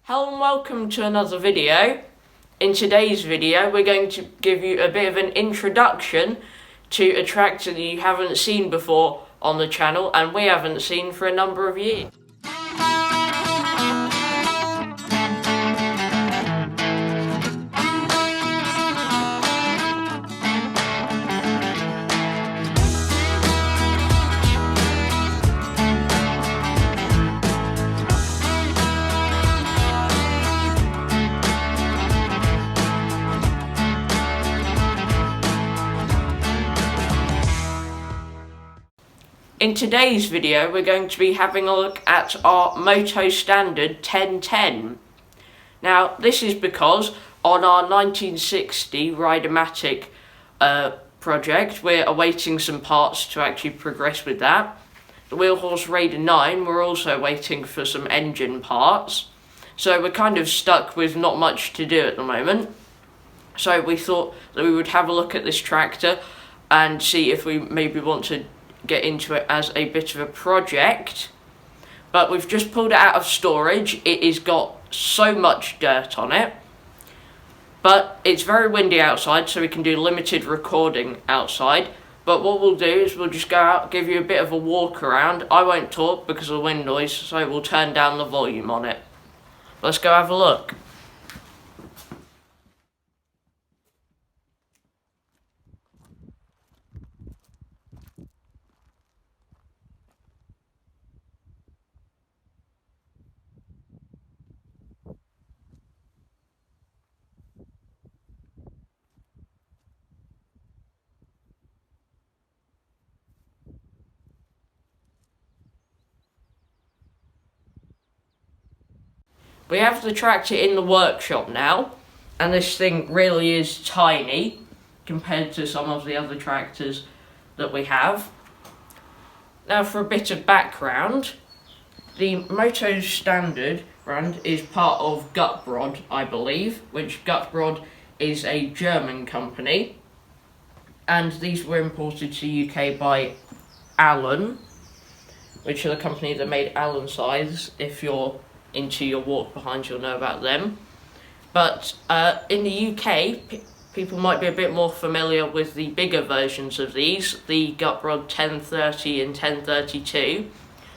Hello and welcome to another video. In today's video we're going to give you a bit of an introduction to a tractor that you haven't seen before on the channel and we haven't seen for a number of years. In today's video we're going to be having a look at our Motostandard 1010. Now this is because on our 1960 Ridermatic project we're awaiting some parts to actually progress with that. The Wheelhorse Raider 9 we're also waiting for some engine parts, so we're kind of stuck with not much to do at the moment. So we thought that we would have a look at this tractor and see if we maybe want to get into it as a bit of a project. But we've just pulled it out of storage. It has got so much dirt on it, but it's very windy outside, so we can do limited recording outside. But what we'll do is we'll just go out, give you a bit of a walk around. I won't talk because of the wind noise, so we'll turn down the volume on it. Let's go have a look. We have the tractor in the workshop now, and this thing really is tiny compared to some of the other tractors that we have. Now for a bit of background, the Motostandard brand is part of Gutbrod, I believe, which Gutbrod is a German company, and these were imported to the UK by Allen, which are the company that made Allen scythes. If you're into your walk behind, you'll know about them. But in the UK, people might be a bit more familiar with the bigger versions of these, the Gutbrod 1030 and 1032,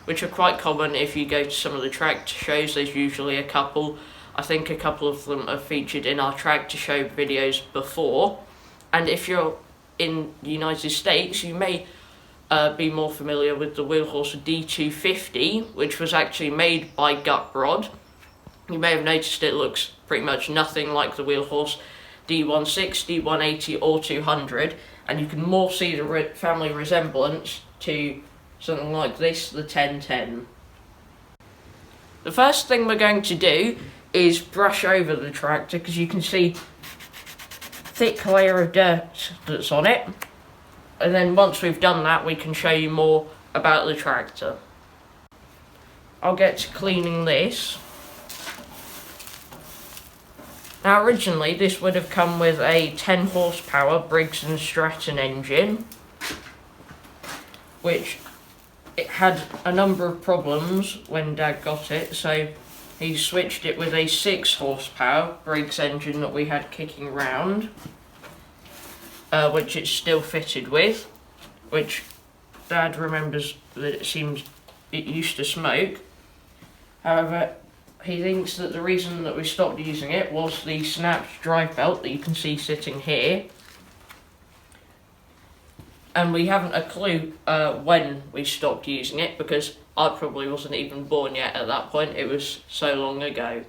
which are quite common if you go to some of the tractor shows. There's usually a couple. I think a couple of them are featured in our tractor show videos before. And if you're in the United States, you may be more familiar with the Wheelhorse D250, which was actually made by Gutbrod. You may have noticed it looks pretty much nothing like the Wheelhorse D160, D180 or 200, and you can more see the family resemblance to something like this, the 1010. The first thing we're going to do is brush over the tractor, because you can see thick layer of dirt that's on it. And then once we've done that, we can show you more about the tractor. I'll get to cleaning this. Now originally this would have come with a 10 horsepower Briggs & Stratton engine, which it had a number of problems when Dad got it, so he switched it with a 6 horsepower Briggs engine that we had kicking around. Which it's still fitted with, which Dad remembers that it used to smoke. However, he thinks that the reason that we stopped using it was the snapped drive belt that you can see sitting here. And we haven't a clue when we stopped using it, because I probably wasn't even born yet at that point. It was so long ago.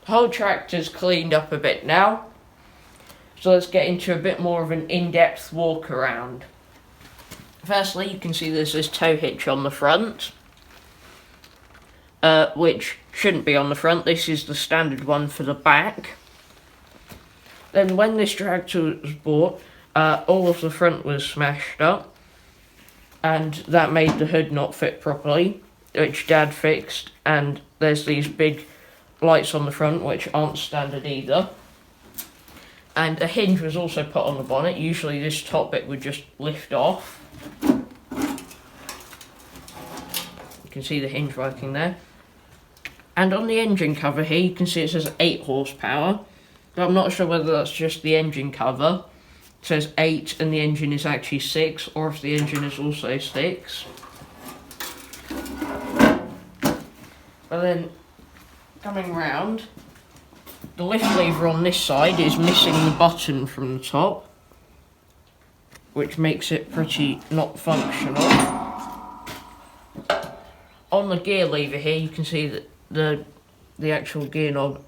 The whole tractor's cleaned up a bit now, so let's get into a bit more of an in-depth walk around. Firstly, you can see there's this tow hitch on the front, which shouldn't be on the front. This is the standard one for the back. Then when this tractor was bought, all of the front was smashed up, and that made the hood not fit properly, which Dad fixed, and there's these big lights on the front which aren't standard either. And a hinge was also put on the bonnet. Usually this top bit would just lift off. You can see the hinge working there. And on the engine cover here, you can see it says 8 horsepower. But I'm not sure whether that's just the engine cover. It says 8 and the engine is actually 6, or if the engine is also 6. But then, coming round, the lift lever on this side is missing the button from the top, which makes it pretty not functional. On the gear lever here, you can see that the actual gear knob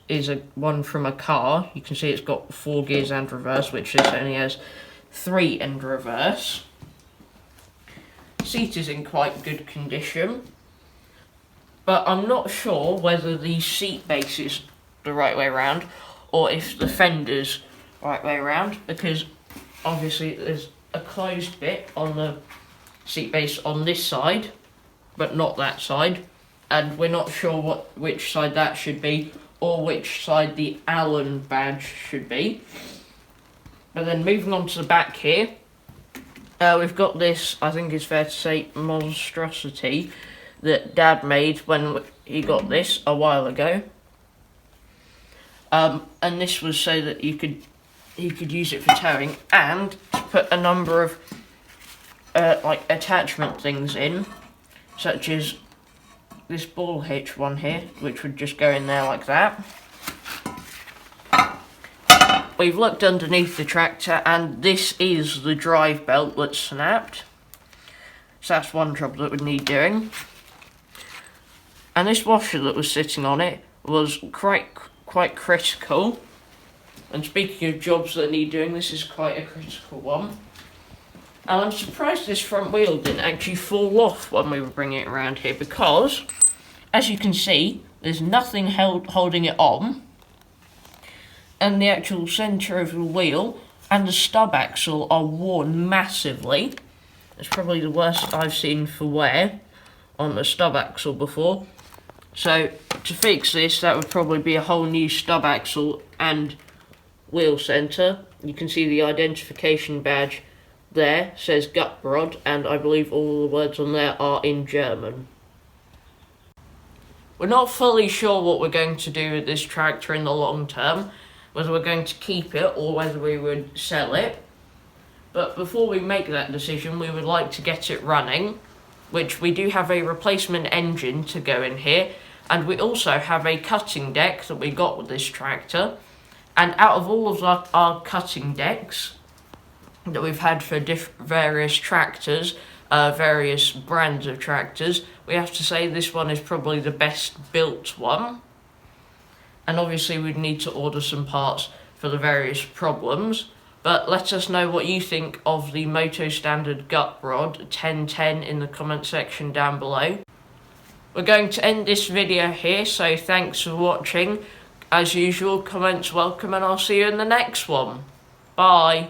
is one from a car. You can see it's got 4 gears and reverse, which this only has 3 and reverse. Seat is in quite good condition, but I'm not sure whether the seat base is the right way around or if the fender's right way around, because obviously there's a closed bit on the seat base on this side, but not that side. And we're not sure which side that should be, or which side the Allen badge should be. But then moving on to the back here, we've got this, I think it's fair to say, monstrosity that Dad made when he got this a while ago. And this was so that he could use it for towing, and to put a number of attachment things in, such as this ball hitch one here, which would just go in there like that. We've looked underneath the tractor, and this is the drive belt that's snapped. So that's one job that would need doing. And this washer that was sitting on it was quite critical. And speaking of jobs that need doing, this is quite a critical one. And I'm surprised this front wheel didn't actually fall off when we were bringing it around here, because, as you can see, there's nothing holding it on. And the actual centre of the wheel and the stub axle are worn massively. It's probably the worst I've seen for wear on the stub axle before. So, to fix this, that would probably be a whole new stub axle and wheel centre. You can see the identification badge there says Gutbrod, and I believe all the words on there are in German. We're not fully sure what we're going to do with this tractor in the long term, whether we're going to keep it or whether we would sell it. But before we make that decision, we would like to get it running, which we do have a replacement engine to go in here, and we also have a cutting deck that we got with this tractor. And out of all of our cutting decks that we've had for various tractors, various brands of tractors, we have to say this one is probably the best built one. And obviously we'd need to order some parts for the various problems. But let us know what you think of the Motostandard Gutbrod 1010 in the comment section down below. We're going to end this video here, so thanks for watching. As usual, comments welcome, and I'll see you in the next one. Bye.